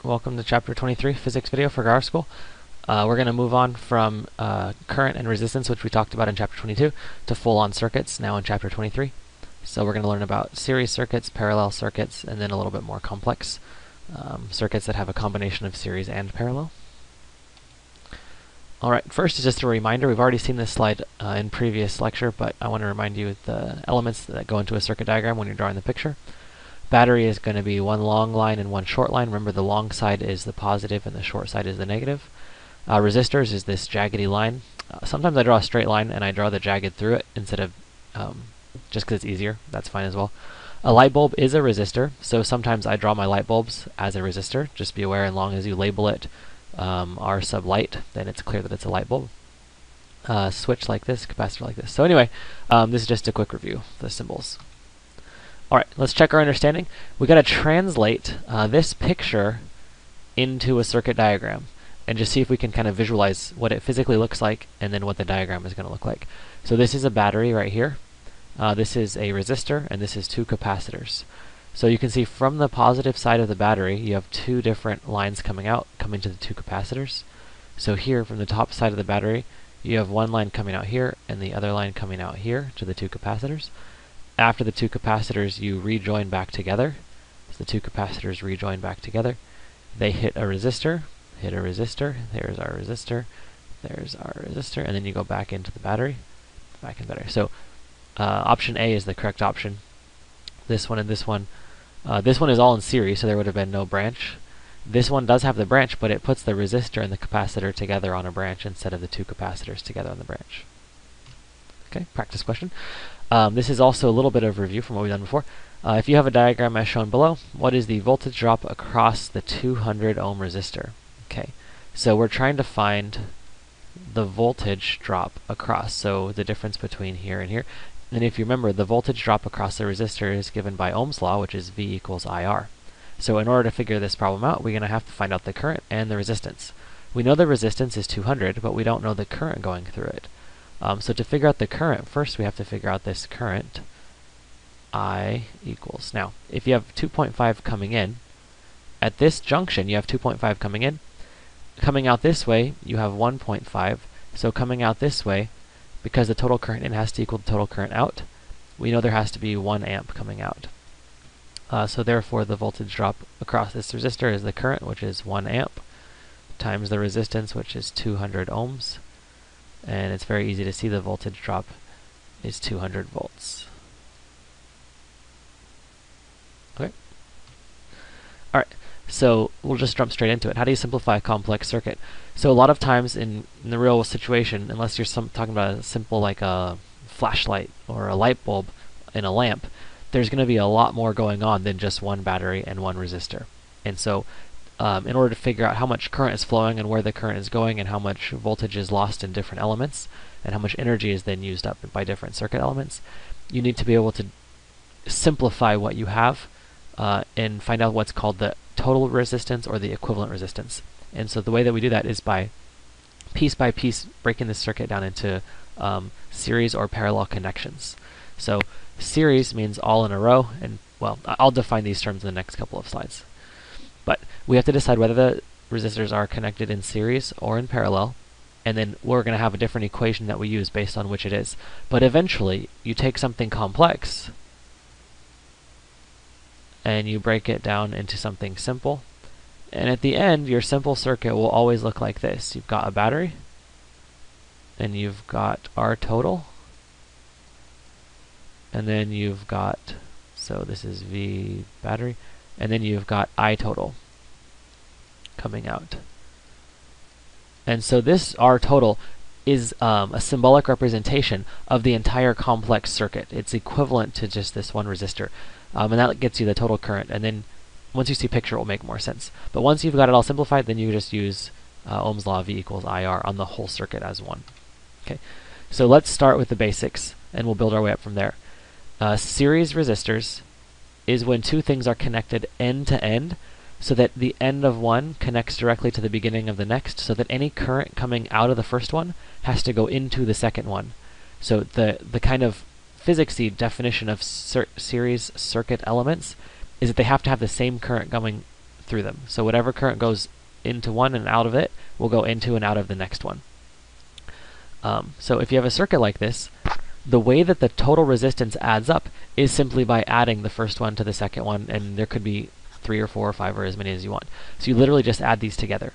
welcome to Chapter 23, Physics video for Guitar School. We're going to move on from current and resistance, which we talked about in Chapter 22, to full-on circuits now in Chapter 23. So we're going to learn about series circuits, parallel circuits, and then a little bit more complex circuits that have a combination of series and parallel. Alright, first is just a reminder. We've already seen this slide in previous lecture, but I want to remind you of the elements that go into a circuit diagram when you're drawing the picture. Battery is going to be one long line and one short line. Remember, the long side is the positive and the short side is the negative. Resistors is this jaggedy line. Sometimes I draw a straight line and I draw the jagged through it instead of just because it's easier. That's fine as well. A light bulb is a resistor, so sometimes I draw my light bulbs as a resistor. Just be aware, as long as you label it R sub light, then it's clear that it's a light bulb. Switch like this, capacitor like this. So anyway, this is just a quick review of the symbols. Alright, let's check our understanding. We've got to translate this picture into a circuit diagram and just see if we can kind of visualize what it physically looks like and then what the diagram is going to look like. So this is a battery right here. This is a resistor, and this is two capacitors. So you can see from the positive side of the battery, you have two different lines coming to the two capacitors. So here, from the top side of the battery, you have one line coming out here and the other line coming out here to the two capacitors. After the two capacitors, you rejoin back together. So the two capacitors rejoin back together. They hit a resistor, there's our resistor, there's our resistor, and then you go back into the battery, back in the battery. So option A is the correct option. This one and this one. This one is all in series, so there would have been no branch. This one does have the branch, but it puts the resistor and the capacitor together on a branch instead of the two capacitors together on the branch. Okay, practice question. This is also a little bit of review from what we've done before. If you have a diagram as shown below, what is the voltage drop across the 200 ohm resistor? Okay, so we're trying to find the voltage drop across, so the difference between here and here. And if you remember, the voltage drop across the resistor is given by Ohm's law, which is V equals IR. So in order to figure this problem out, we're going to have to find out the current and the resistance. We know the resistance is 200, but we don't know the current going through it. So to figure out the current, first we have to figure out this current, I equals. Now, if you have 2.5 coming in, at this junction you have 2.5 coming in. Coming out this way, you have 1.5. So coming out this way, because the total current in has to equal the total current out, we know there has to be 1 amp coming out. So therefore, the voltage drop across this resistor is the current, which is 1 amp, times the resistance, which is 200 ohms. And it's very easy to see the voltage drop is 200 volts. Okay. Alright, so we'll just jump straight into it. How do you simplify a complex circuit? So a lot of times in the real situation, unless you're talking about a simple like a flashlight or a light bulb in a lamp, there's going to be a lot more going on than just one battery and one resistor. And so in order to figure out how much current is flowing and where the current is going and how much voltage is lost in different elements and how much energy is then used up by different circuit elements, you need to be able to simplify what you have and find out what's called the total resistance or the equivalent resistance. And so the way that we do that is by piece breaking the circuit down into series or parallel connections. So series means all in a row, and well, I'll define these terms in the next couple of slides. But we have to decide whether the resistors are connected in series or in parallel, and then we're going to have a different equation that we use based on which it is. But eventually, you take something complex and you break it down into something simple, and at the end, your simple circuit will always look like this. You've got a battery, and you've got R total, and then you've got, so this is V battery, and then you've got I total coming out. And so this R total is a symbolic representation of the entire complex circuit. It's equivalent to just this one resistor. And that gets you the total current. And then once you see picture, it will make more sense. But once you've got it all simplified, then you just use Ohm's law, V equals IR, on the whole circuit as one. Okay, so let's start with the basics, and we'll build our way up from there. Series resistors is when two things are connected end to end, so that the end of one connects directly to the beginning of the next, so that any current coming out of the first one has to go into the second one. So the kind of physicsy definition of series circuit elements is that they have to have the same current going through them. So whatever current goes into one and out of it will go into and out of the next one. So if you have a circuit like this, the way that the total resistance adds up is simply by adding the first one to the second one, and there could be 3 or 4 or 5 or as many as you want. So you literally just add these together.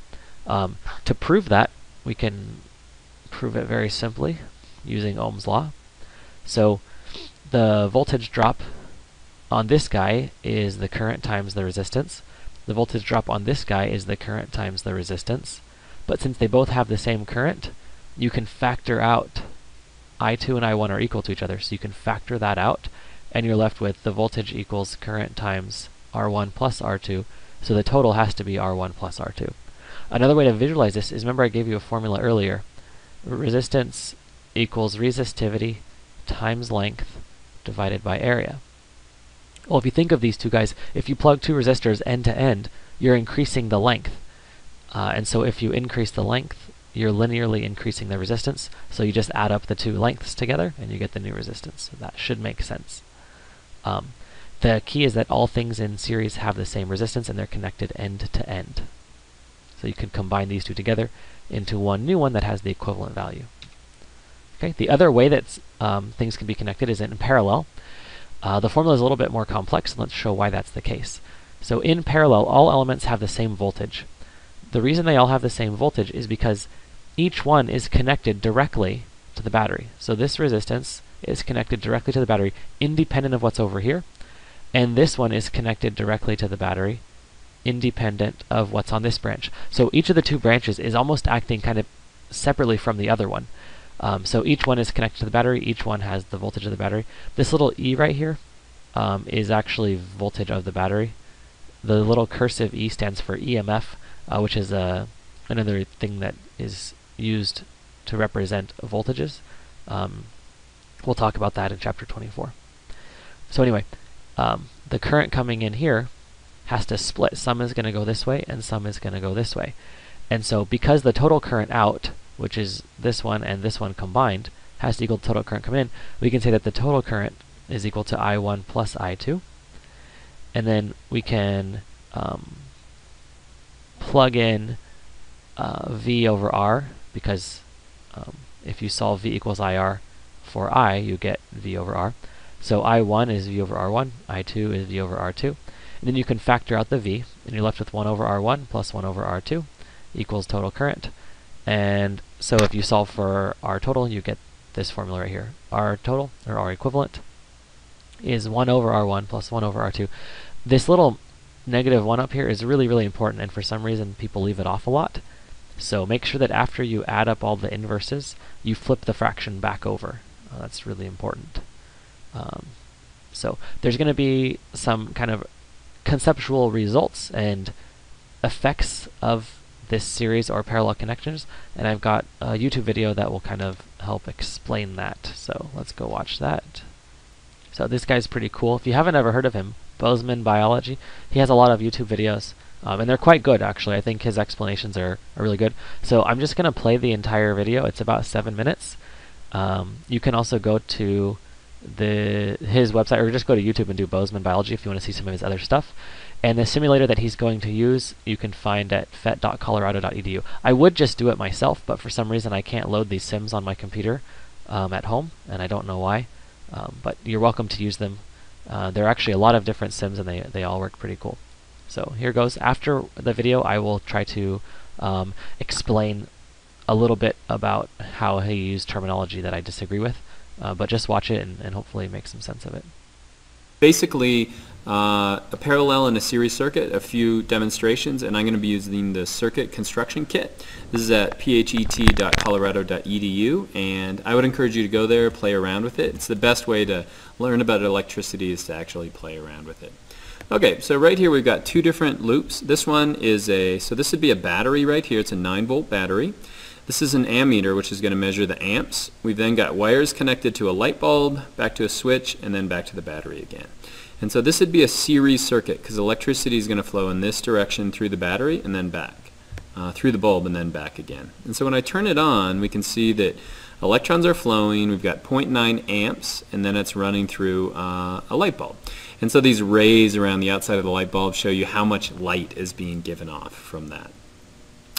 To prove that, we can prove it very simply using Ohm's law. So the voltage drop on this guy is the current times the resistance. The voltage drop on this guy is the current times the resistance. But since they both have the same current, you can factor out I2 and I1 are equal to each other. So you can factor that out, and you're left with the voltage equals current times R1 plus R2. So the total has to be R1 plus R2. Another way to visualize this is, remember I gave you a formula earlier. Resistance equals resistivity times length divided by area. Well, if you think of these two guys, if you plug two resistors end to end, you're increasing the length. And so if you increase the length, you're linearly increasing the resistance. So you just add up the two lengths together and you get the new resistance. So that should make sense. The key is that all things in series have the same resistance and they're connected end to end. So you can combine these two together into one new one that has the equivalent value. Okay. The other way that things can be connected is in parallel. The formula is a little bit more complex, and let's show why that's the case. So in parallel, all elements have the same voltage. The reason they all have the same voltage is because each one is connected directly to the battery. So this resistance is connected directly to the battery, independent of what's over here. And this one is connected directly to the battery, independent of what's on this branch. So each of the two branches is almost acting kind of separately from the other one. So each one is connected to the battery, each one has the voltage of the battery. This little E right here is actually voltage of the battery. The little cursive E stands for EMF, which is another thing that is used to represent voltages. We'll talk about that in chapter 24. So anyway, the current coming in here has to split. Some is going to go this way and some is going to go this way. And so because the total current out, which is this one and this one combined, has to equal the total current coming in, we can say that the total current is equal to I1 plus I2. And then we can plug in V over R, because if you solve V equals IR for I, you get V over R. So I1 is V over R1, I2 is V over R2. And then you can factor out the V, and you're left with 1 over R1 plus 1 over R2 equals total current. And so if you solve for R total, you get this formula right here. R total, or R equivalent, is 1 over R1 plus 1 over R2. This little negative 1 up here is really, really important, and for some reason people leave it off a lot. So make sure that after you add up all the inverses, you flip the fraction back over. That's really important. So there's going to be some kind of conceptual results and effects of this series or parallel connections, and I've got a YouTube video that will kind of help explain that. So let's go watch that. So this guy's pretty cool. If you haven't ever heard of him, Bozeman Biology, he has a lot of YouTube videos, and they're quite good actually. I think his explanations are really good. So I'm just going to play the entire video. It's about 7 minutes. You can also go to his website, or just go to YouTube and do Bozeman Biology if you want to see some of his other stuff. And the simulator that he's going to use, you can find at fet.colorado.edu. I would just do it myself, but for some reason I can't load these sims on my computer at home, and I don't know why. But you're welcome to use them. There are actually a lot of different sims, and they all work pretty cool. So here goes. After the video, I will try to explain a little bit about how he used terminology that I disagree with. But just watch it and hopefully make some sense of it. Basically, a parallel and a series circuit, a few demonstrations, and I'm going to be using the circuit construction kit. This is at phet.colorado.edu, and I would encourage you to go there, play around with it. It's the best way to learn about electricity is to actually play around with it. Okay, so right here we've got two different loops. This one is so this would be a battery right here. It's a 9-volt battery. This is an ammeter, which is going to measure the amps. We've then got wires connected to a light bulb, back to a switch, and then back to the battery again. And so this would be a series circuit, because electricity is going to flow in this direction through the battery and then back, through the bulb and then back again. And so when I turn it on, we can see that electrons are flowing, we've got 0.9 amps, and then it's running through a light bulb. And so these rays around the outside of the light bulb show you how much light is being given off from that.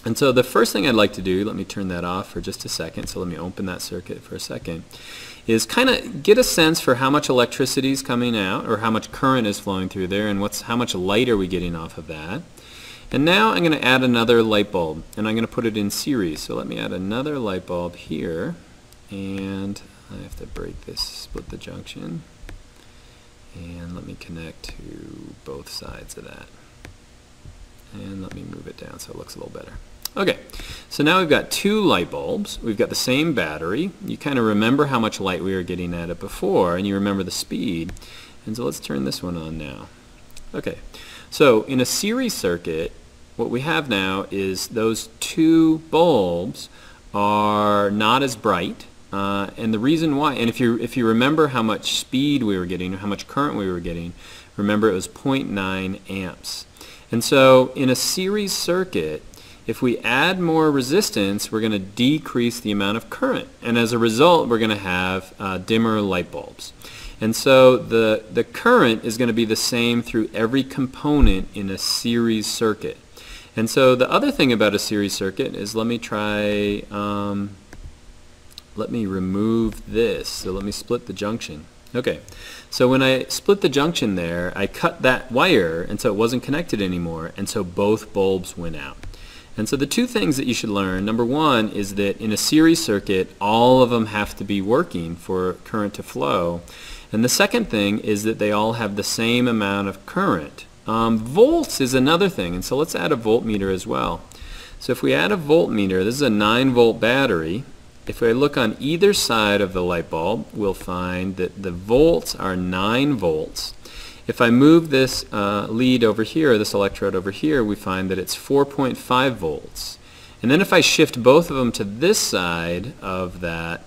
And so the first thing I'd like to do, let me turn that off for just a second, so let me open that circuit for a second, is kind of get a sense for how much electricity is coming out, or how much current is flowing through there, and how much light are we getting off of that. And now I'm going to add another light bulb, and I'm going to put it in series. So let me add another light bulb here, and I have to break this, split the junction, and let me connect to both sides of that. And let me move it down so it looks a little better. Okay, so now we've got two light bulbs. We've got the same battery. You kind of remember how much light we were getting at it before, and you remember the speed. And so let's turn this one on now. Okay, so in a series circuit, what we have now is those two bulbs are not as bright. And the reason why, and if you remember how much speed we were getting, or how much current we were getting, remember it was 0.9 amps. And so in a series circuit, if we add more resistance, we're going to decrease the amount of current. And as a result, we're going to have dimmer light bulbs. And so the current is going to be the same through every component in a series circuit. And so the other thing about a series circuit is, let me try, let me remove this. So let me split the junction. Okay, so when I split the junction there, I cut that wire, and so it wasn't connected anymore, and so both bulbs went out. And so the two things that you should learn, number one, is that in a series circuit, all of them have to be working for current to flow. And the second thing is that they all have the same amount of current. Volts is another thing, and so let's add a voltmeter as well. So if we add a voltmeter, this is a 9-volt battery. If we look on either side of the light bulb, we'll find that the volts are 9 volts. If I move this lead over here, this electrode over here, we find that it's 4.5 volts. And then if I shift both of them to this side of that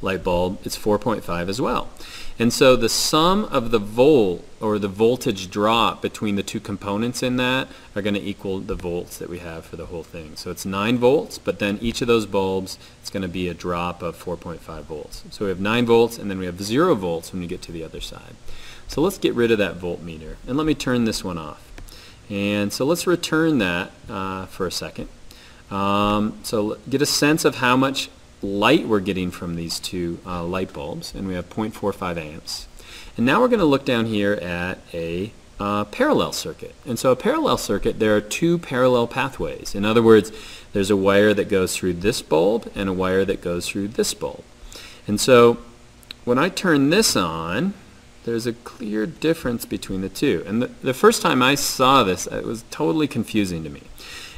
light bulb, it's 4.5 as well. And so the sum of the volt, or the voltage drop between the two components in that, are going to equal the volts that we have for the whole thing. So it's 9 volts, but then each of those bulbs, it's going to be a drop of 4.5 volts. So we have 9 volts, and then we have 0 volts when we get to the other side. So let's get rid of that voltmeter, and let me turn this one off. And so let's return that for a second. So get a sense of how much light we're getting from these two light bulbs, and we have 0.45 amps. And now we're going to look down here at a parallel circuit. And so a parallel circuit, there are two parallel pathways. In other words, there's a wire that goes through this bulb and a wire that goes through this bulb. And so when I turn this on, there's a clear difference between the two. And the first time I saw this, it was totally confusing to me.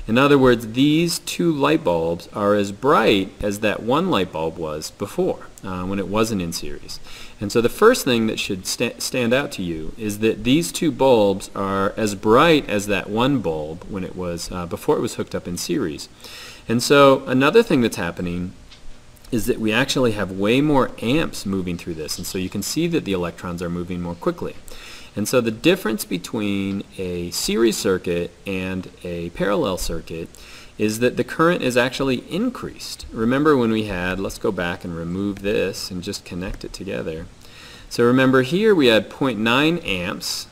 In other words, these two light bulbs are as bright as that one light bulb was before, when it wasn't in series. And so the first thing that should stand out to you is that these two bulbs are as bright as that one bulb when it was before it was hooked up in series. And so another thing that's happening is that we actually have way more amps moving through this, and so you can see that the electrons are moving more quickly. And so the difference between a series circuit and a parallel circuit is that the current is actually increased. Remember when we had, let's go back and remove this and just connect it together. So remember here we had 0.9 amps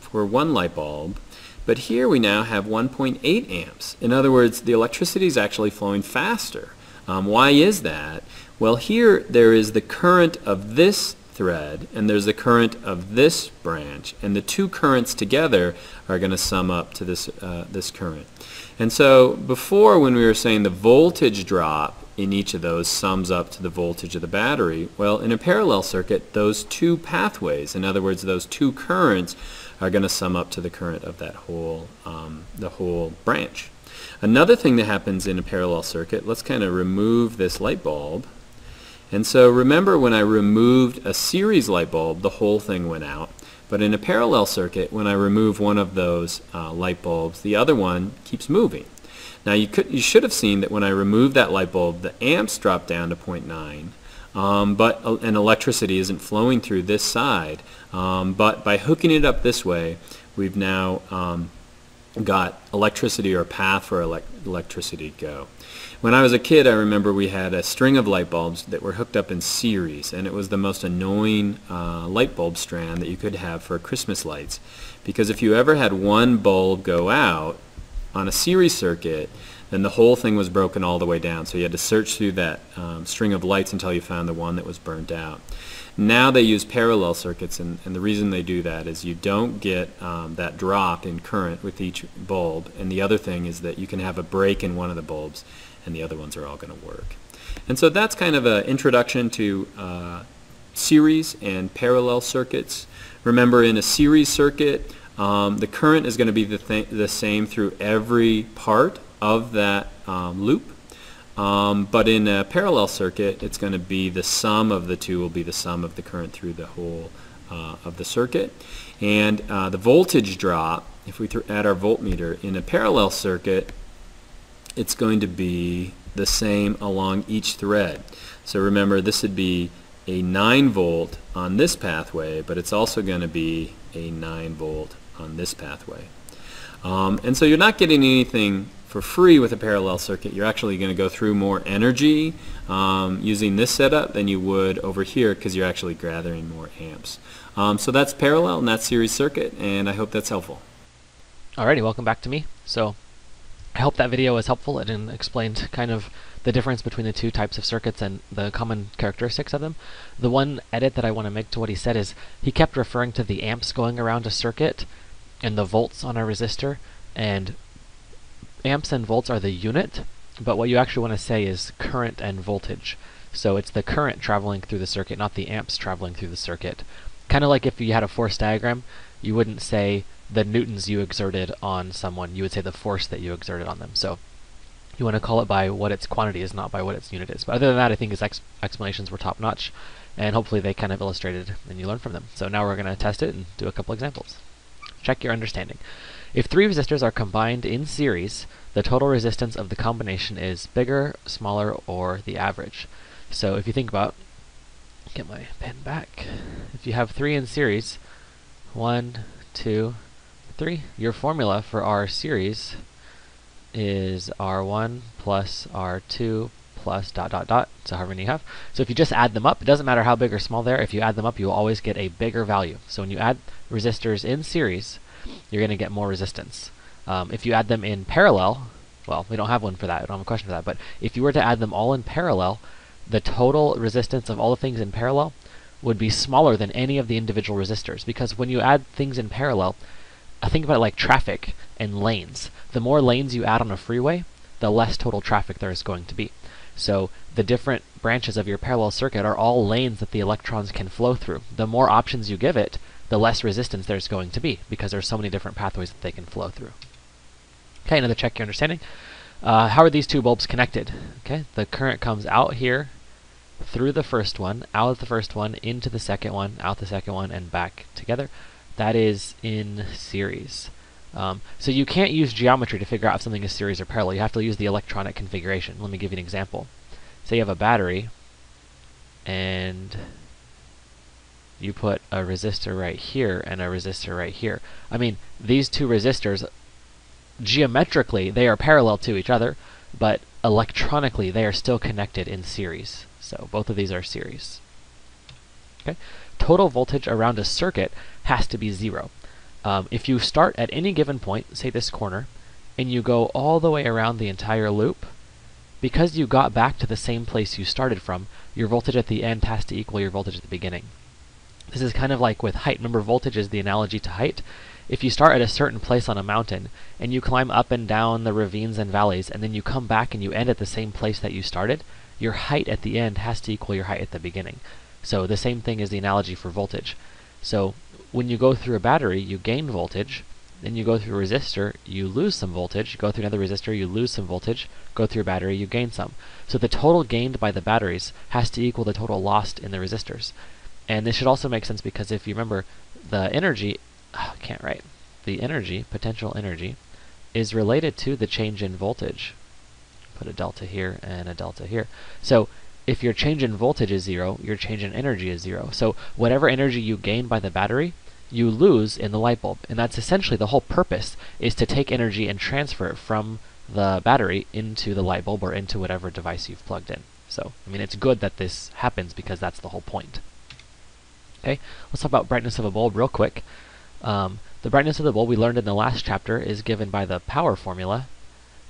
for one light bulb, but here we now have 1.8 amps. In other words, the electricity is actually flowing faster. Why is that? Well, here there is the current of this thread, and there's the current of this branch, and the two currents together are going to sum up to this this current. And so before, when we were saying the voltage drop in each of those sums up to the voltage of the battery, well, in a parallel circuit, those two pathways, in other words, those two currents, are going to sum up to the current of that whole the whole branch. Another thing that happens in a parallel circuit, let's kind of remove this light bulb. And so remember when I removed a series light bulb, the whole thing went out. But in a parallel circuit, when I remove one of those light bulbs, the other one keeps moving. Now you should have seen that when I removed that light bulb, the amps dropped down to 0.9, but and electricity isn't flowing through this side. But by hooking it up this way, we've now got electricity or a path for electricity to go. When I was a kid, I remember we had a string of light bulbs that were hooked up in series, and it was the most annoying light bulb strand that you could have for Christmas lights, because if you ever had one bulb go out on a series circuit, then the whole thing was broken all the way down. So you had to search through that string of lights until you found the one that was burnt out. Now they use parallel circuits, and the reason they do that is you don't get that drop in current with each bulb, and the other thing is that you can have a break in one of the bulbs and the other ones are all going to work. And so that's kind of an introduction to series and parallel circuits. Remember, in a series circuit, the current is going to be the same through every part of that loop. But in a parallel circuit, it's going to be the sum of the two will be the sum of the current through the whole of the circuit. And the voltage drop, if we add our voltmeter, in a parallel circuit, it's going to be the same along each thread. So remember, this would be a 9 volt on this pathway, but it's also going to be a 9 volt on this pathway. And so you're not getting anything for free with a parallel circuit. You're actually going to go through more energy using this setup than you would over here, because you're actually gathering more amps. So that's parallel and that's series circuit, and I hope that's helpful. Alrighty, welcome back to me. So I hope that video was helpful and explained kind of the difference between the two types of circuits and the common characteristics of them. The one edit that I want to make to what he said is he kept referring to the amps going around a circuit and the volts on a resistor, and amps and volts are the unit, but what you actually want to say is current and voltage. So it's the current traveling through the circuit, not the amps traveling through the circuit. Kind of like if you had a force diagram, you wouldn't say the newtons you exerted on someone, you would say the force that you exerted on them. So you want to call it by what its quantity is, not by what its unit is. But other than that, I think his explanations were top-notch, and hopefully they kind of illustrated and you learned from them. So now we're going to test it and do a couple examples. Check your understanding. If 3 resistors are combined in series, the total resistance of the combination is bigger, smaller, or the average. So if you think about, get my pen back, if you have 3 in series, 1, 2, 3, your formula for R series is R1 plus R2 plus ... so however many you have. So if you just add them up, it doesn't matter how big or small they are, if you add them up, you will always get a bigger value. So when you add resistors in series, you're going to get more resistance. If you add them in parallel, well, we don't have one for that, we don't have a question for that, but if you were to add them all in parallel, the total resistance of all the things in parallel would be smaller than any of the individual resistors, because when you add things in parallel, think about it like traffic and lanes. The more lanes you add on a freeway, the less total traffic there is going to be. So the different branches of your parallel circuit are all lanes that the electrons can flow through. The more options you give it, the less resistance there's going to be, because there's so many different pathways that they can flow through. Okay, another check your understanding. How are these two bulbs connected? Okay, the current comes out here through the first one, out of the first one, into the second one, out the second one, and back together. That is in series. So you can't use geometry to figure out if something is series or parallel. You have to use the electronic configuration. Let me give you an example. Say you have a battery, and you put a resistor right here and a resistor right here. I mean, these two resistors, geometrically, they are parallel to each other, but electronically, they are still connected in series. So both of these are series. Okay. Total voltage around a circuit has to be 0. If you start at any given point, say this corner, and you go all the way around the entire loop, because you got back to the same place you started from, your voltage at the end has to equal your voltage at the beginning. This is kind of like with height. Remember, voltage is the analogy to height. If you start at a certain place on a mountain, and you climb up and down the ravines and valleys, and then you come back and you end at the same place that you started, your height at the end has to equal your height at the beginning. So the same thing is the analogy for voltage. So when you go through a battery, you gain voltage. Then you go through a resistor, you lose some voltage. You go through another resistor, you lose some voltage. Go through a battery, you gain some. So the total gained by the batteries has to equal the total lost in the resistors. And this should also make sense because if you remember, the energy, the energy, potential energy, is related to the change in voltage. Put a delta here and a delta here. So if your change in voltage is 0, your change in energy is 0. So whatever energy you gain by the battery you lose in the light bulb. And that's essentially the whole purpose, is to take energy and transfer it from the battery into the light bulb or into whatever device you've plugged in. So, I mean, it's good that this happens because that's the whole point. Okay, let's talk about brightness of a bulb real quick. The brightness of the bulb we learned in the last chapter is given by the power formula.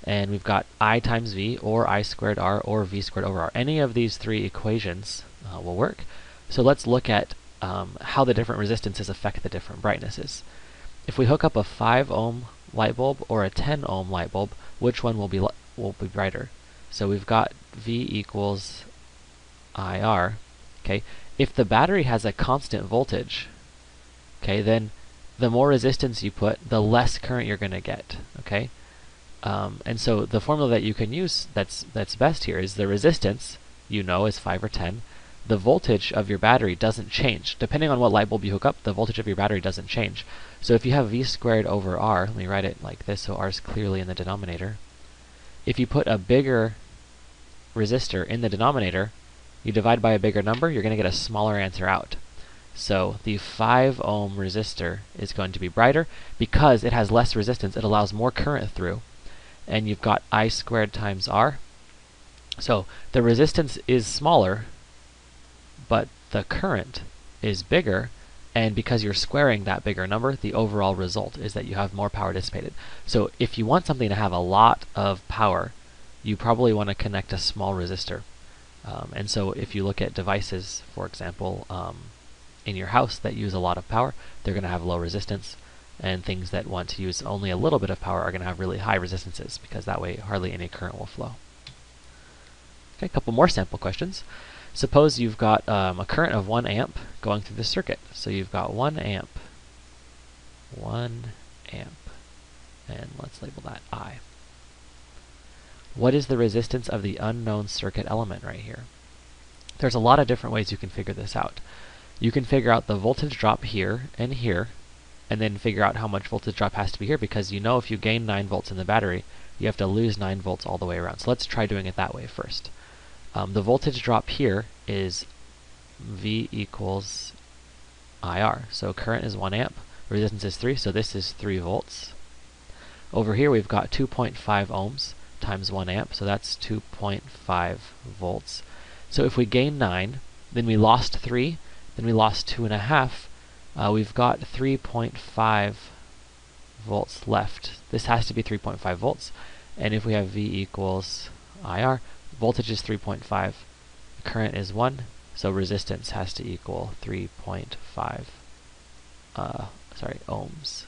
And we've got I times V, or I squared R, or V squared over R. Any of these three equations will work. So let's look at how the different resistances affect the different brightnesses. If we hook up a 5 ohm light bulb or a 10 ohm light bulb, which one will be brighter? So we've got V equals IR. Okay, if the battery has a constant voltage, okay, then the more resistance you put, the less current you're going to get. Okay, and so the formula that you can use that's best here is the resistance, you know, is 5 or 10. The voltage of your battery doesn't change. Depending on what light bulb you hook up, the voltage of your battery doesn't change. So if you have V squared over R, let me write it like this so R is clearly in the denominator. If you put a bigger resistor in the denominator, you divide by a bigger number, you're going to get a smaller answer out. So the 5 ohm resistor is going to be brighter because it has less resistance. It allows more current through. And you've got I squared times R. So the resistance is smaller, but the current is bigger, and because you're squaring that bigger number, the overall result is that you have more power dissipated. So if you want something to have a lot of power, you probably want to connect a small resistor. And so if you look at devices, for example, in your house that use a lot of power, they're going to have low resistance, and things that want to use only a little bit of power are going to have really high resistances, because that way hardly any current will flow. Okay, a couple more sample questions. Suppose you've got a current of 1 amp going through the circuit. So you've got 1 amp, and let's label that I. What is the resistance of the unknown circuit element right here? There's a lot of different ways you can figure this out. You can figure out the voltage drop here, and then figure out how much voltage drop has to be here, because you know if you gain 9 volts in the battery, you have to lose 9 volts all the way around. So let's try doing it that way first. The voltage drop here is V equals IR. So current is 1 amp, resistance is 3, so this is 3 volts. Over here we've got 2.5 ohms times 1 amp, so that's 2.5 volts. So if we gain 9, then we lost 3, then we lost 2.5, we've got 3.5 volts left. This has to be 3.5 volts. And if we have V equals IR, voltage is 3.5, current is 1, so resistance has to equal 3.5 ohms.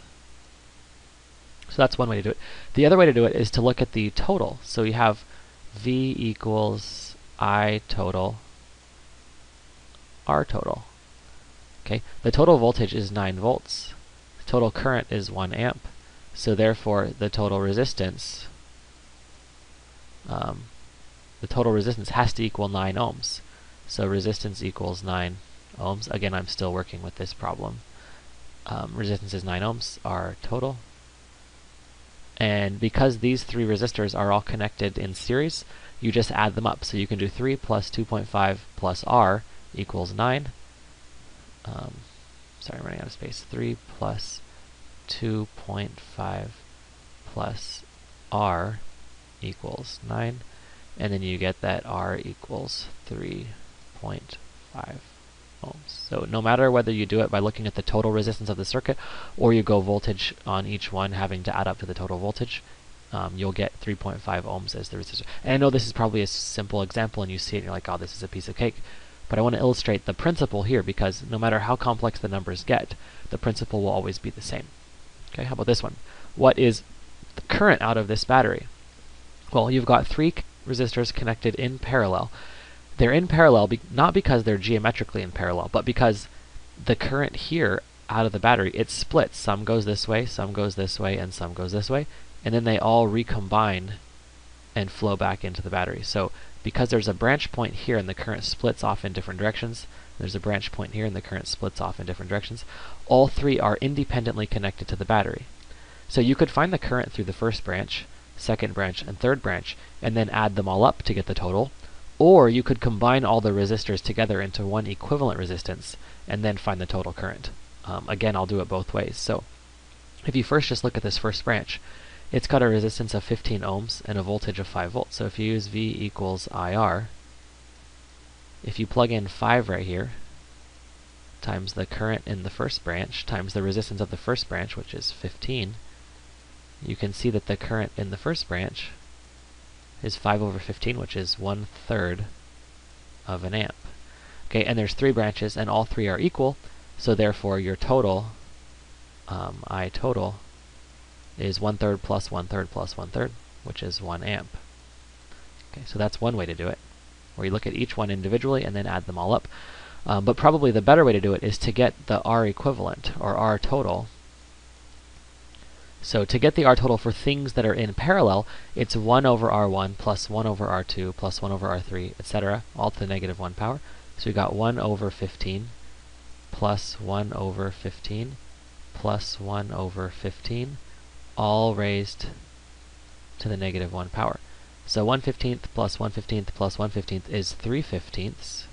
So that's one way to do it. The other way to do it is to look at the total. So you have V equals I total, R total. Okay, the total voltage is 9 volts. The total current is 1 amp. So therefore, the total resistance has to equal 9 ohms. So resistance equals 9 ohms. Again, I'm still working with this problem. Resistance is 9 ohms, R total. And because these three resistors are all connected in series, you just add them up. So you can do 3 plus 2.5 plus R equals 9. Sorry, I'm running out of space. 3 plus 2.5 plus R equals 9. And then you get that R equals 3.5 ohms. So no matter whether you do it by looking at the total resistance of the circuit, or you go voltage on each one having to add up to the total voltage, you'll get 3.5 ohms as the resistor. And I know this is probably a simple example and you see it and you're like, oh, this is a piece of cake. But I want to illustrate the principle here, because no matter how complex the numbers get, the principle will always be the same. Okay, how about this one? What is the current out of this battery? Well, you've got 3 resistors connected in parallel. They're in parallel not because they're geometrically in parallel, but because the current here out of the battery, it splits. Some goes this way, some goes this way, and some goes this way. And then they all recombine and flow back into the battery. So because there's a branch point here and the current splits off in different directions, there's a branch point here and the current splits off in different directions, all 3 are independently connected to the battery. So you could find the current through the first branch, second branch, and third branch, and then add them all up to get the total. Or you could combine all the resistors together into one equivalent resistance and then find the total current. again, I'll do it both ways. So if you first just look at this first branch, it's got a resistance of 15 ohms and a voltage of 5 volts. So if you use V equals IR, if you plug in 5 right here, times the current in the first branch, times the resistance of the first branch, which is 15, you can see that the current in the first branch is 5 over 15, which is 1/3 of an amp. Okay, and there's 3 branches, and all 3 are equal, so therefore your total, I total, is 1/3 plus 1/3 plus 1/3, which is 1 amp. Okay, so that's one way to do it, where you look at each one individually and then add them all up. But probably the better way to do it is to get the R equivalent, or R total. So to get the R total for things that are in parallel, it's 1 over R1 plus 1 over R2 plus 1 over R3, etc., all to the negative 1 power. So we got 1 over 15 plus 1 over 15 plus 1 over 15, all raised to the negative 1 power. So 1/15 plus 1/15 plus 1/15 is 3/15,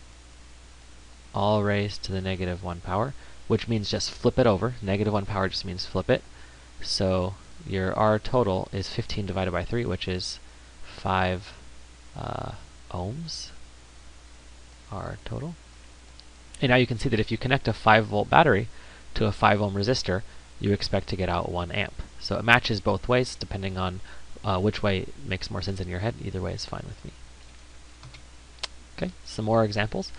all raised to the negative 1 power, which means just flip it over. Negative 1 power just means flip it. So your R total is 15 divided by 3, which is 5 ohms. R total. And now you can see that if you connect a 5-volt battery to a 5-ohm resistor, you expect to get out 1 amp. So it matches both ways, depending on which way makes more sense in your head. Either way is fine with me. Okay, some more examples.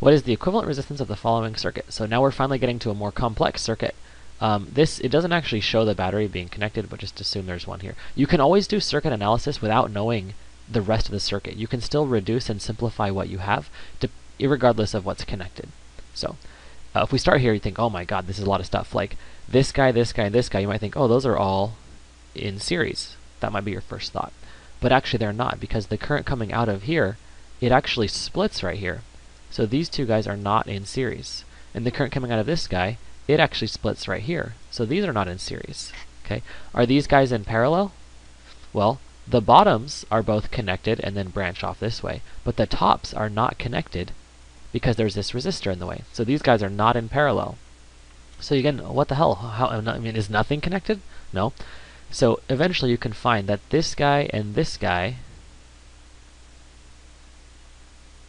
What is the equivalent resistance of the following circuit? So now we're finally getting to a more complex circuit. It doesn't actually show the battery being connected, but just assume there's one here. You can always do circuit analysis without knowing the rest of the circuit. You can still reduce and simplify what you have, irregardless of what's connected. So if we start here, you think, oh my god, this is a lot of stuff. Like this guy, this guy, and this guy, you might think, oh, those are all in series. That might be your first thought. But actually they're not, because the current coming out of here, it actually splits right here. So these two guys are not in series. And the current coming out of this guy, it actually splits right here. So these are not in series. Okay, are these guys in parallel? Well, the bottoms are both connected and then branch off this way, but the tops are not connected because there's this resistor in the way. So these guys are not in parallel. So again, what the hell? I mean, is nothing connected? No. So eventually you can find that this guy and this guy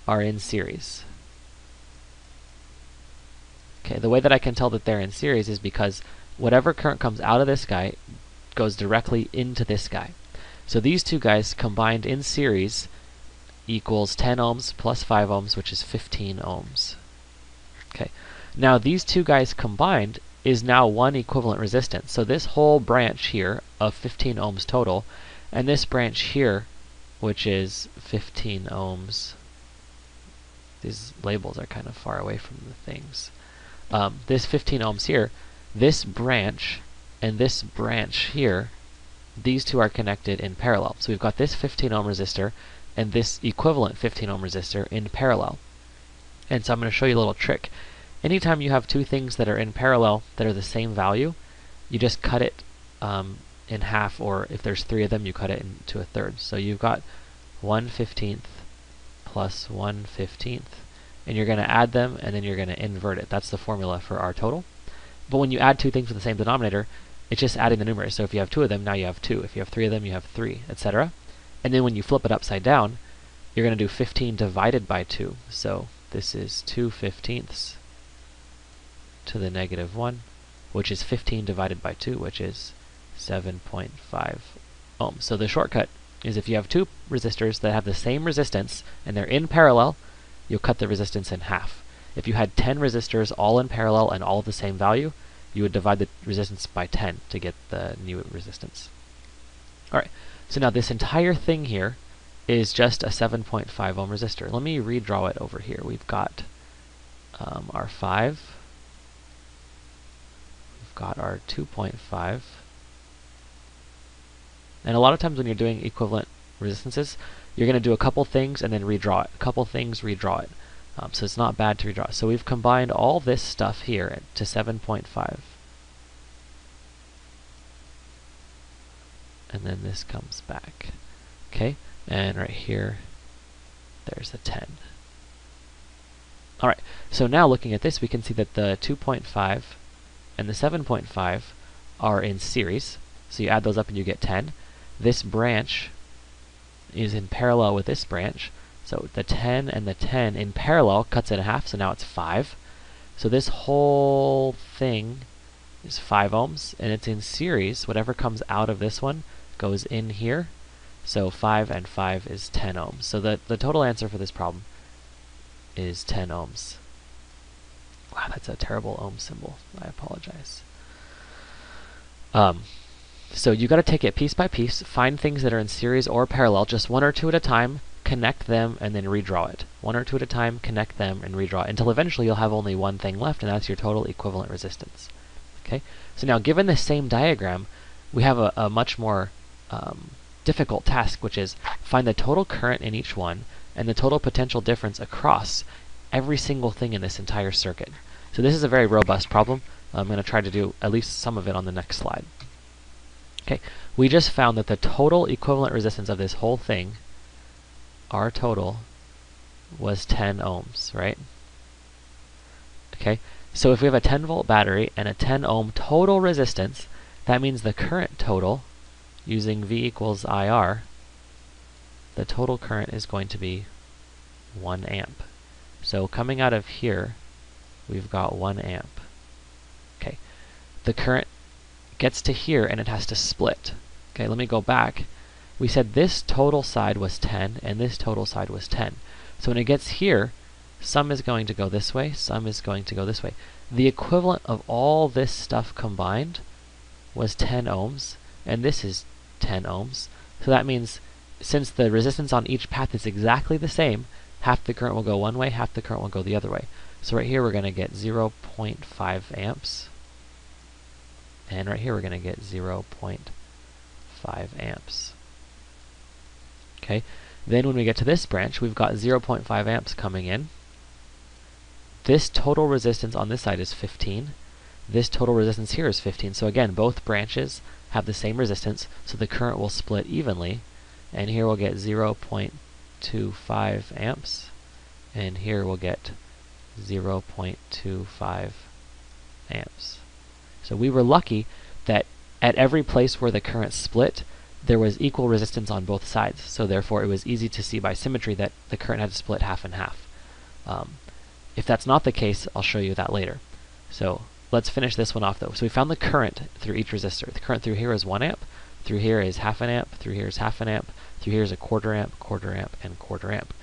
are in series. Okay, the way that I can tell that they're in series is because whatever current comes out of this guy goes directly into this guy. So these two guys combined in series equals 10 ohms plus 5 ohms, which is 15 ohms. Okay, now these two guys combined is now one equivalent resistance. So this whole branch here of 15 ohms total, and this branch here, which is 15 ohms. These labels are kind of far away from the things. This 15 ohms here, this branch and this branch here, these two are connected in parallel. So we've got this 15 ohm resistor and this equivalent 15 ohm resistor in parallel. And so I'm going to show you a little trick. Anytime you have two things that are in parallel that are the same value, you just cut it in half, or if there's 3 of them, you cut it into a third. So you've got 1/15 plus 1/15, and you're going to add them, and then you're going to invert it. That's the formula for R total. But when you add two things with the same denominator, it's just adding the numerators. So if you have 2 of them, now you have 2. If you have 3 of them, you have 3, etc. And then when you flip it upside down, you're going to do 15 divided by 2. So this is 2/15 to the negative 1, which is 15 divided by 2, which is 7.5 ohms. So the shortcut is if you have two resistors that have the same resistance and they're in parallel, you'll cut the resistance in half. If you had 10 resistors all in parallel and all of the same value, you would divide the resistance by 10 to get the new resistance. Alright, so now this entire thing here is just a 7.5 ohm resistor. Let me redraw it over here. We've got our 5. We've got our 2.5. And a lot of times when you're doing equivalent resistances, you're going to do a couple things and then redraw it. A couple things, redraw it. So it's not bad to redraw. So we've combined all this stuff here to 7.5. And then this comes back. Okay, and right here, there's a 10. Alright, so now looking at this, we can see that the 2.5 and the 7.5 are in series, so you add those up and you get 10. This branch is in parallel with this branch, so the 10 and the 10 in parallel cuts it in half, so now it's 5. So this whole thing is 5 ohms, and it's in series. Whatever comes out of this one goes in here, so 5 and 5 is 10 ohms. So the total answer for this problem is 10 ohms. Wow, that's a terrible ohm symbol. I apologize. So you got to take it piece by piece, find things that are in series or parallel, just one or two at a time, connect them, and then redraw it. One or two at a time, connect them, and redraw it, until eventually you'll have only one thing left, and that's your total equivalent resistance. Okay? So now, given this same diagram, we have a much more difficult task, which is find the total current in each one, and the total potential difference across every single thing in this entire circuit. So this is a very robust problem. I'm going to try to do at least some of it on the next slide. Okay, we just found that the total equivalent resistance of this whole thing, our total, was 10 ohms, right? Okay, so if we have a 10 volt battery and a 10 ohm total resistance, that means the current total, using V equals IR, the total current is going to be 1 amp. So coming out of here, we've got 1 amp. Okay, the current gets to here and it has to split. Okay, let me go back. We said this total side was 10 and this total side was 10. So when it gets here, some is going to go this way, some is going to go this way. The equivalent of all this stuff combined was 10 ohms, and this is 10 ohms. So that means since the resistance on each path is exactly the same, half the current will go one way, half the current will go the other way. So right here we're going to get 0.5 amps. And right here we're going to get 0.5 amps. Okay, then when we get to this branch, we've got 0.5 amps coming in. This total resistance on this side is 15. This total resistance here is 15. So again, both branches have the same resistance, so the current will split evenly. And here we'll get 0.25 amps. And here we'll get 0.25 amps. So we were lucky that at every place where the current split, there was equal resistance on both sides. So therefore, it was easy to see by symmetry that the current had to split half and half. If that's not the case, I'll show you that later. So let's finish this one off though. So we found the current through each resistor. The current through here is 1 amp, through here is half an amp, through here is half an amp, through here is a quarter amp, and quarter amp.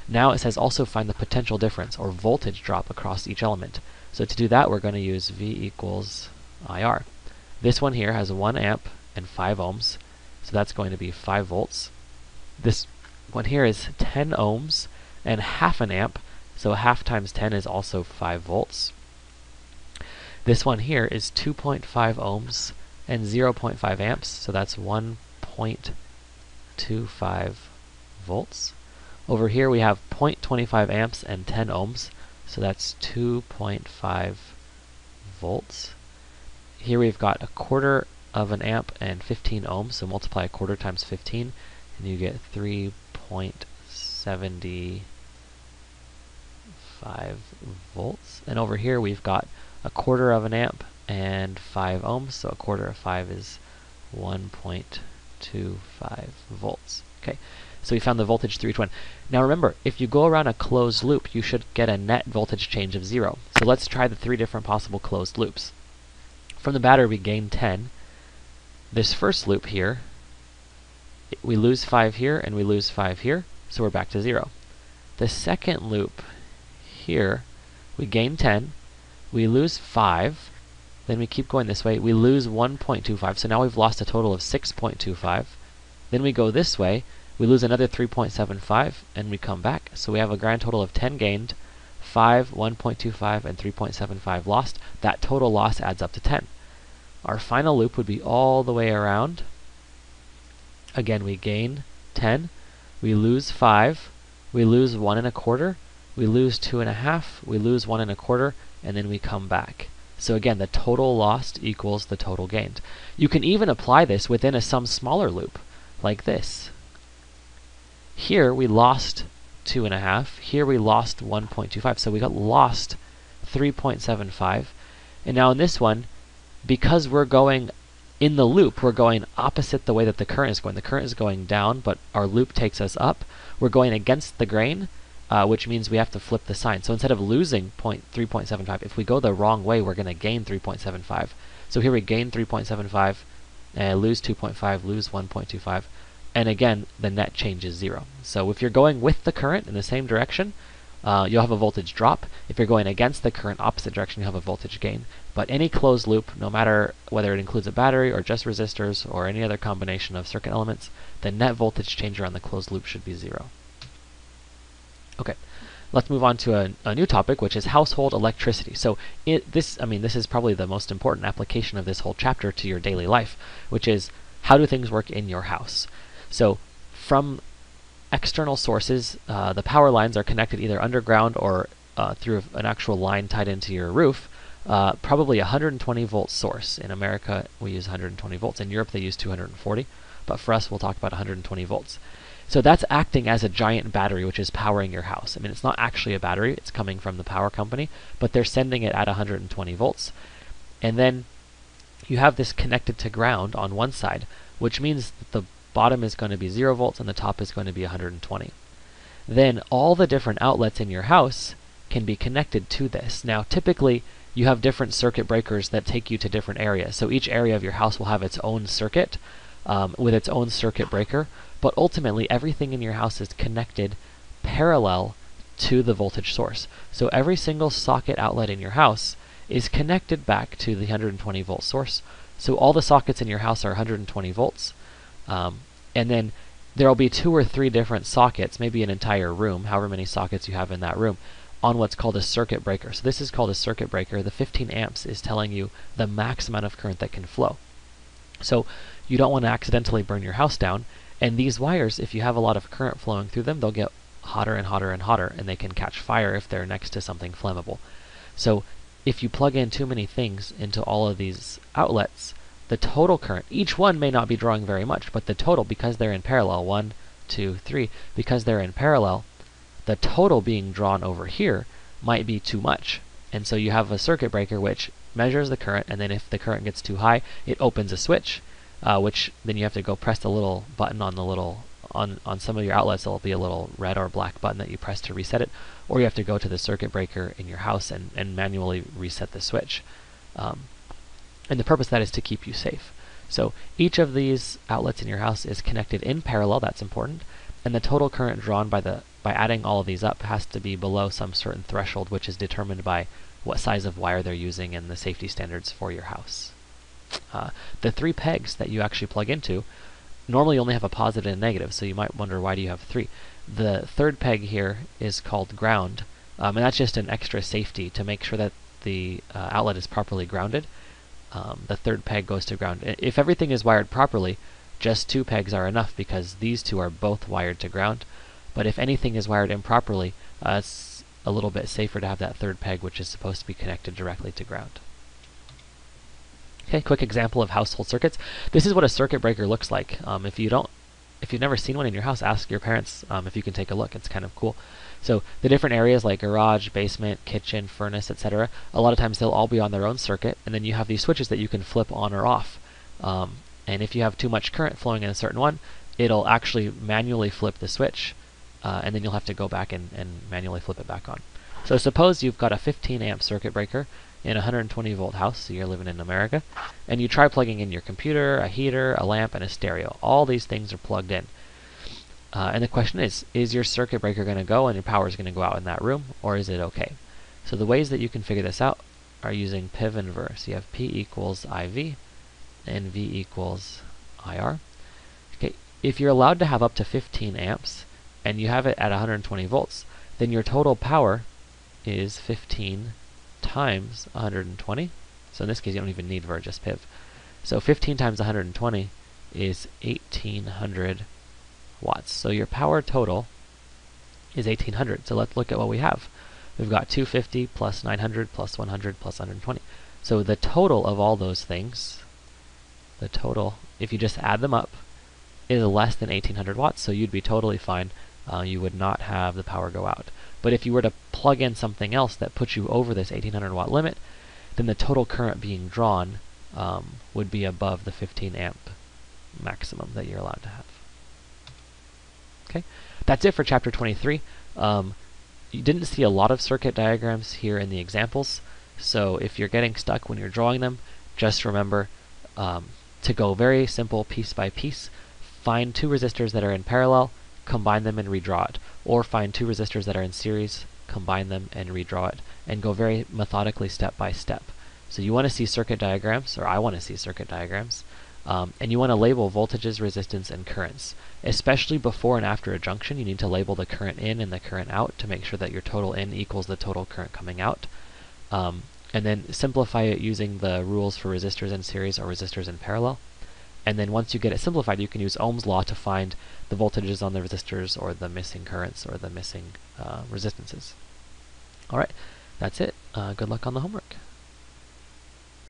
Now it says also find the potential difference, or voltage drop, across each element. So to do that, we're going to use V equals IR. This one here has 1 amp and 5 ohms, so that's going to be 5 volts. This one here is 10 ohms and half an amp, so half times 10 is also 5 volts. This one here is 2.5 ohms and 0.5 amps, so that's 1.25 volts. Over here we have 0.25 amps and 10 ohms, so that's 2.5 volts. Here we've got a quarter of an amp and 15 ohms, so multiply a quarter times 15, and you get 3.75 volts. And over here we've got a quarter of an amp and 5 ohms, so a quarter of 5 is 1.25 volts. Okay, so we found the voltage through each one. Now remember, if you go around a closed loop, you should get a net voltage change of 0. So let's try the 3 different possible closed loops. From the battery we gain 10. This first loop here, we lose 5 here and we lose 5 here, so we're back to 0. The second loop here, we gain 10, we lose 5, then we keep going this way, we lose 1.25, so now we've lost a total of 6.25. Then we go this way, we lose another 3.75, and we come back. So we have a grand total of 10 gained, 5, 1.25, and 3.75 lost. That total loss adds up to 10. Our final loop would be all the way around. Again, we gain 10, we lose 5, we lose 1 1/4, we lose 2 1/2, we lose 1 1/4, and then we come back. So again, the total lost equals the total gained. You can even apply this within a some smaller loop, like this. Here we lost 2 1/2, here we lost 1.25, so we got lost 3.75. And now in this one, because we're going in the loop, we're going opposite the way that the current is going. The current is going down, but our loop takes us up. We're going against the grain, which means we have to flip the sign. So instead of losing 3.75, if we go the wrong way, we're going to gain 3.75. So here we gain 3.75, lose 2.5, lose 1.25, and again, the net change is 0. So if you're going with the current in the same direction, you'll have a voltage drop. If you're going against the current opposite direction, you'll have a voltage gain. But any closed loop, no matter whether it includes a battery or just resistors or any other combination of circuit elements, the net voltage change around the closed loop should be 0. Okay, let's move on to a new topic, which is household electricity. So this is probably the most important application of this whole chapter to your daily life, which is how do things work in your house? So from external sources, the power lines are connected either underground or through an actual line tied into your roof, probably a 120 volt source. In America, we use 120 volts. In Europe, they use 240, but for us, we'll talk about 120 volts. So that's acting as a giant battery, which is powering your house. I mean, it's not actually a battery, it's coming from the power company, but they're sending it at 120 volts. And then you have this connected to ground on one side, which means that the bottom is going to be 0 volts and the top is going to be 120. Then all the different outlets in your house can be connected to this. Now, typically, you have different circuit breakers that take you to different areas. So each area of your house will have its own circuit with its own circuit breaker, but ultimately everything in your house is connected parallel to the voltage source. So every single socket outlet in your house is connected back to the 120 volt source. So all the sockets in your house are 120 volts. And then there will be 2 or 3 different sockets, maybe an entire room, however many sockets you have in that room, on what's called a circuit breaker. So this is called a circuit breaker. The 15 amps is telling you the max amount of current that can flow. So you don't want to accidentally burn your house down. And these wires, if you have a lot of current flowing through them, they'll get hotter and hotter and hotter, and they can catch fire if they're next to something flammable. So if you plug in too many things into all of these outlets, the total current, each one may not be drawing very much, but the total, because they're in parallel, 1, 2, 3, because they're in parallel, the total being drawn over here might be too much. And so you have a circuit breaker which measures the current, and then if the current gets too high, it opens a switch, which then you have to go press the little button on the little, on some of your outlets, there'll be a little red or black button that you press to reset it, or you have to go to the circuit breaker in your house and manually reset the switch. And the purpose of that is to keep you safe. So each of these outlets in your house is connected in parallel, that's important, and the total current drawn by adding all of these up has to be below some certain threshold, which is determined by what size of wire they're using and the safety standards for your house. The 3 pegs that you actually plug into normally only have a positive and negative, so you might wonder, why do you have 3? The third peg here is called ground, and that's just an extra safety to make sure that the outlet is properly grounded. The third peg goes to ground. If everything is wired properly, just 2 pegs are enough because these 2 are both wired to ground. But if anything is wired improperly, it's a little bit safer to have that third peg, which is supposed to be connected directly to ground. Okay, quick example of household circuits. This is what a circuit breaker looks like. If you've never seen one in your house, ask your parents if you can take a look. It's kind of cool. So the different areas like garage, basement, kitchen, furnace, etc., a lot of times they'll all be on their own circuit, and then you have these switches that you can flip on or off. And if you have too much current flowing in a certain one, it'll actually manually flip the switch, and then you'll have to go back and manually flip it back on. So suppose you've got a 15 amp circuit breaker in a 120 volt house, so you're living in America, and you try plugging in your computer, a heater, a lamp, and a stereo. All these things are plugged in. And the question is your circuit breaker going to go and your power is going to go out in that room, or is it okay? So the ways that you can figure this out are using PIV inverse. You have P equals IV and V equals IR. Okay, if you're allowed to have up to 15 amps and you have it at 120 volts, then your total power is 15 times 120. So in this case, you don't even need VIR, just PIV. So 15 times 120 is 1800 watts. So your power total is 1800. So let's look at what we have. We've got 250 plus 900 plus 100 plus 120. So the total of all those things, the total, if you just add them up, is less than 1800 watts. So you'd be totally fine. You would not have the power go out. But if you were to plug in something else that puts you over this 1800 watt limit, then the total current being drawn would be above the 15 amp maximum that you're allowed to have. Okay, that's it for chapter 23. You didn't see a lot of circuit diagrams here in the examples, so if you're getting stuck when you're drawing them, just remember to go very simple piece by piece. Find two resistors that are in parallel, combine them and redraw it. Or find two resistors that are in series, combine them and redraw it. And go very methodically step by step. So you want to see circuit diagrams, or I want to see circuit diagrams, and you want to label voltages, resistance, and currents. Especially before and after a junction, you need to label the current in and the current out to make sure that your total in equals the total current coming out. And then simplify it using the rules for resistors in series or resistors in parallel. And then once you get it simplified, you can use Ohm's law to find the voltages on the resistors or the missing currents or the missing resistances. All right, that's it. Good luck on the homework.